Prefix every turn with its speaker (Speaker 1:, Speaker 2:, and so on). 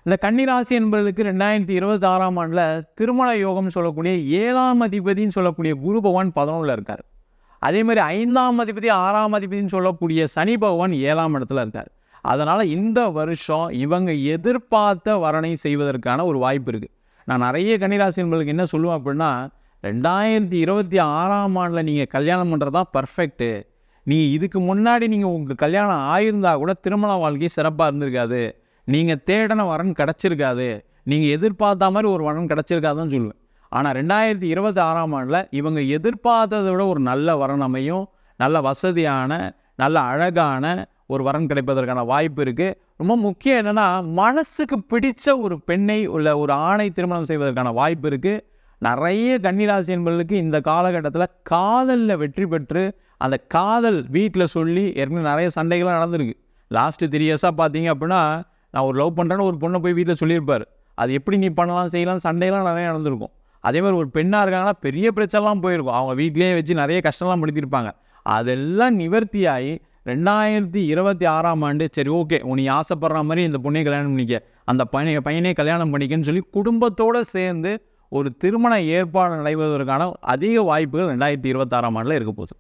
Speaker 1: இந்த கன்னிராசி என்பதுக்கு 2026ஆம் ஆண்டில் திருமண யோகம் சொல்லக்கூடிய 7ஆம் அதிபதின்னு சொல்லக்கூடிய குரு பகவான் 11ல் இருக்கார். அதே மாதிரி 5ஆம் அதிபதி 6ஆம் அதிபதின்னு சொல்லக்கூடிய சனி பகவான் 7ஆம் இடத்துல இருக்கார். அதனால் இந்த வருஷம் இவங்க எதிர்பார்த்த வரனை செய்வதற்கான ஒரு வாய்ப்பு இருக்குது. நான் நிறைய கன்னிராசி என்பதுக்கு என்ன சொல்லுவேன் அப்படின்னா, 2026ஆம் ஆண்டில் நீங்கள் கல்யாணம் பண்ணுறது தான் பர்ஃபெக்ட்டு. இதுக்கு முன்னாடி நீங்கள் உங்கள் கல்யாணம் ஆயிருந்தால் கூட திருமண வாழ்க்கை சிறப்பாக இருந்திருக்காது. நீங்கள் தேடின வரன் கிடச்சிருக்காது. நீங்கள் எதிர்பார்த்த மாதிரி ஒரு வரன் கிடச்சிருக்காதுன்னு சொல்லுவேன். ஆனால் 2026ஆம் ஆண்டில் இவங்க எதிர்பார்த்ததை விட ஒரு நல்ல வரன் அமையும். நல்ல வசதியான, நல்ல அழகான ஒரு வரன் கிடைப்பதற்கான வாய்ப்பு இருக்குது. ரொம்ப முக்கியம் என்னென்னா, மனசுக்கு பிடித்த ஒரு பெண்ணை உள்ள ஒரு ஆணை திருமணம் செய்வதற்கான வாய்ப்பு இருக்குது. நிறைய கன்னிராசி என்பவர்களுக்கு இந்த காலகட்டத்தில் காதலில் வெற்றி பெற்று அந்த காதல் வீட்டில் சொல்லி ஏற்கனவே நிறைய சண்டைகள்லாம் நடந்திருக்கு. லாஸ்ட்டு 3 இயர்ஸாக பார்த்தீங்க அப்படின்னா, நான் ஒரு லவ் பண்ணுறேன்னு ஒரு பொண்ணை போய் வீட்டில் சொல்லியிருப்பார். அது எப்படி நீ பண்ணலாம் செய்யலாம் சண்டையெல்லாம் நிறைய நடந்திருக்கும். அதே மாதிரி ஒரு பெண்ணாக இருக்காங்கன்னா பெரிய பிரச்சனைலாம் போயிருக்கும். அவங்க வீட்டிலேயே வச்சு நிறைய கஷ்டம்லாம் படுத்தியிருப்பாங்க. அதெல்லாம் நிவர்த்தியாகி 2026ஆம் ஆண்டு சரி ஓகே நீ ஆசைப்படுற மாதிரி இந்த பொண்ணையை கல்யாணம் பண்ணிக்க, அந்த பையனே கல்யாணம் பண்ணிக்கன்னு சொல்லி குடும்பத்தோடு சேர்ந்து ஒரு திருமண ஏற்பாடு நடைபெறுவதற்கான அதிக வாய்ப்புகள் 2026ஆம் ஆண்டில் இருக்க போகுது.